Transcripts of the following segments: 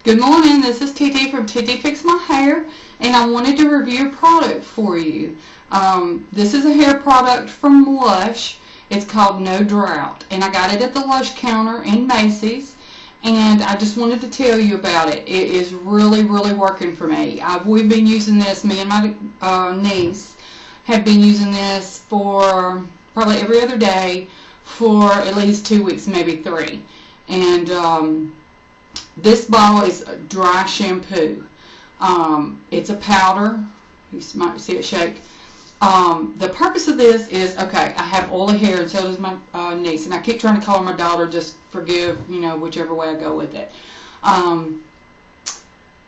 Good morning, this is TT from Ttfixmyhair, and I wanted to review a product for you. This is a hair product from Lush. It's called No Drought, and I got it at the Lush counter in Macy's, and I just wanted to tell you about it. It is really working for me. We've been using this, me and my niece have been using this for probably every other day for at least 2 weeks, maybe 3. And this bottle is dry shampoo. It's a powder. You might see it shake. The purpose of this is, okay, I have oily hair, and so does my niece, and I keep trying to call her my daughter. Just forgive, whichever way I go with it.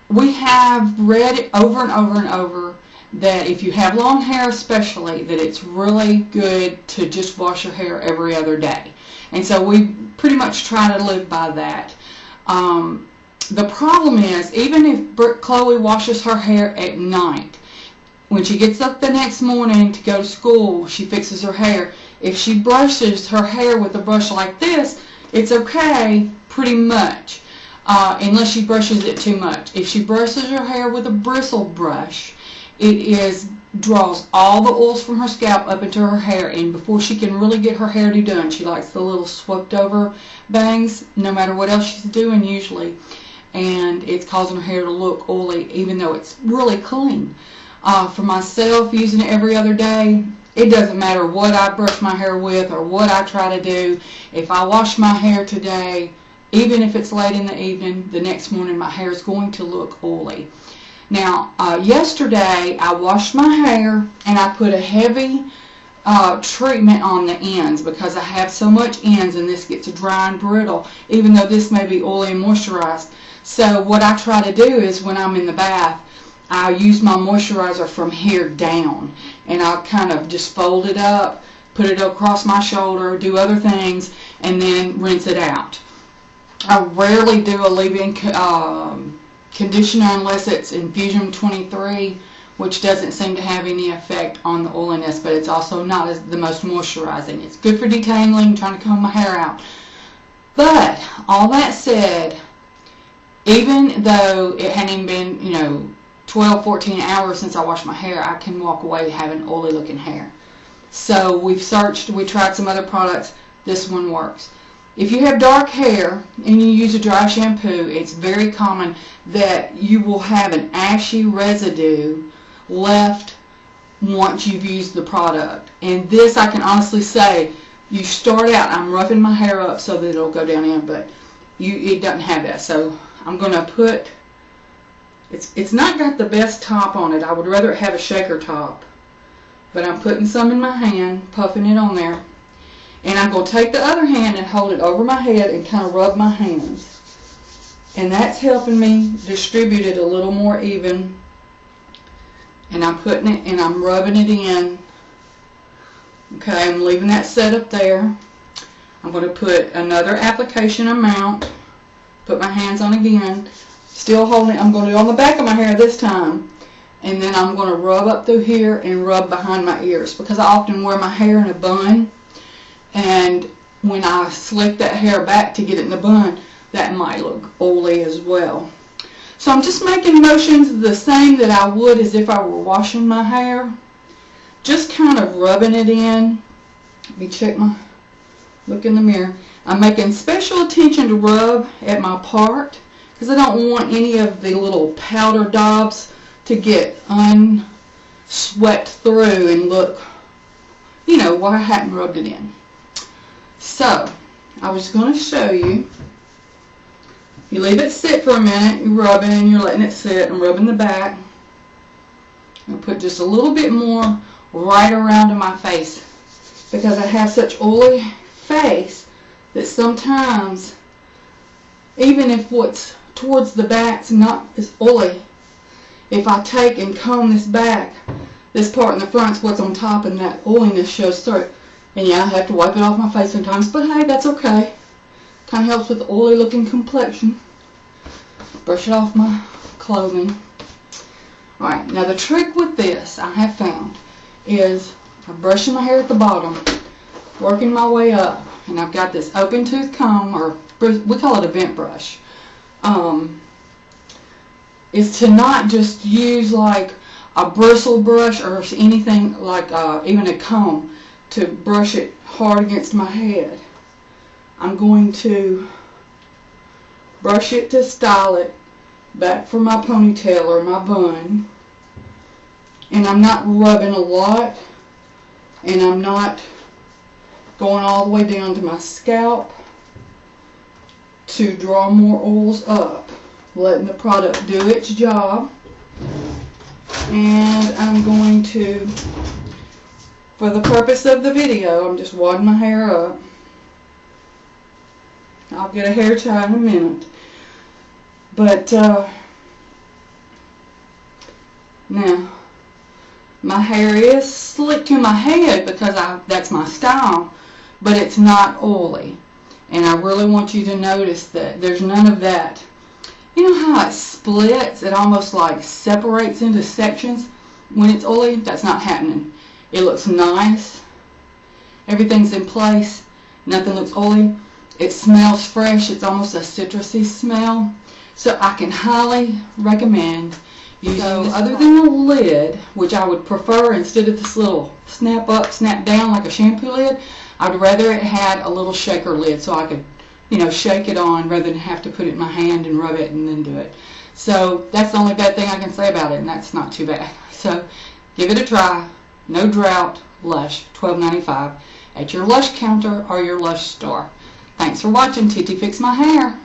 We have read over and over and over that if you have long hair especially, that it's really good to just wash your hair every other day. And so we pretty much try to live by that. The problem is, even if Chloe washes her hair at night, when she gets up the next morning to go to school, she fixes her hair. If she brushes her hair with a brush like this, it's okay pretty much, unless she brushes it too much. If she brushes her hair with a bristle brush, it draws all the oils from her scalp up into her hair, and before she can really get her hairdo done, she likes the little swept over bangs, no matter what else she's doing usually, and it's causing her hair to look oily even though it's really clean. For myself, using it every other day, it doesn't matter what I brush my hair with or what I try to do. If I wash my hair today, even if it's late in the evening, the next morning my hair is going to look oily. Now, yesterday I washed my hair and I put a heavy treatment on the ends because I have so much ends and this gets dry and brittle, even though this may be oily and moisturized. So what I try to do is, when I'm in the bath, I use my moisturizer from here down, and I'll kind of just fold it up, put it across my shoulder, do other things, and then rinse it out. I rarely do a leave-in conditioner unless it's Infusion 23, which doesn't seem to have any effect on the oiliness, but it's also not the most moisturizing. It's good for detangling, trying to comb my hair out. But all that said, even though it hadn't even been 12, 14 hours since I washed my hair, I can walk away having oily looking hair. So we tried some other products. This one works. If you have dark hair and you use a dry shampoo, it's very common that you will have an ashy residue left once you've used the product. And this, I can honestly say, you start out, I'm roughing my hair up so that it'll go down in, but it doesn't have that. So I'm going to put, it's not got the best top on it. I would rather it have a shaker top. But I'm putting some in my hand, puffing it on there. And I'm going to take the other hand and hold it over my head and kind of rub my hands. And that's helping me distribute it a little more even. And I'm putting it and I'm rubbing it in. Okay, I'm leaving that set up there. I'm going to put another application amount. Put my hands on again. Still holding it. I'm going to do it on the back of my hair this time. And then I'm going to rub up through here and rub behind my ears, because I often wear my hair in a bun. And when I slick that hair back to get it in the bun, that might look oily as well. So I'm just making motions the same that I would as if I were washing my hair. Just kind of rubbing it in. Let me look in the mirror. I'm making special attention to rub at my part, because I don't want any of the little powder daubs to get unswept through and look, where I hadn't rubbed it in. So, I was going to show you. You leave it sit for a minute, you're rubbing, you're letting it sit, and rubbing the back. I'll put just a little bit more right around in my face, because I have such oily face that sometimes, even if what's towards the back's not as oily, if I take and comb this back, this part in the front's what's on top, and that oiliness shows through. And yeah, I have to wipe it off my face sometimes, but hey, that's okay. Kind of helps with the oily looking complexion. Brush it off my clothing. Alright, now the trick with this, I have found, is I'm brushing my hair at the bottom, working my way up, and I've got this open tooth comb, or we call it a vent brush. is to not just use like a bristle brush or anything like even a comb to brush it hard against my head. I'm going to brush it to style it back for my ponytail or my bun. And I'm not rubbing a lot, and I'm not going all the way down to my scalp to draw more oils up. Letting the product do its job. And I'm going to, for the purpose of the video, I'm just wadding my hair up. I'll get a hair tie in a minute. But now my hair is slick to my head because that's my style, but it's not oily. And I really want you to notice that there's none of that. You know how it splits? It almost like separates into sections. When it's oily, that's not happening. It looks nice. Everything's in place. Nothing looks oily. It smells fresh. It's almost a citrusy smell. So I can highly recommend using this. Other than the lid, which I would prefer instead of this little snap up, snap down like a shampoo lid, I'd rather it had a little shaker lid so I could, you know, shake it on rather than have to put it in my hand and rub it and then do it. So that's the only bad thing I can say about it, and that's not too bad. So give it a try. No Drought, Lush, $12.95 at your Lush counter or your Lush store. Thanks for watching Ttfixmyhair.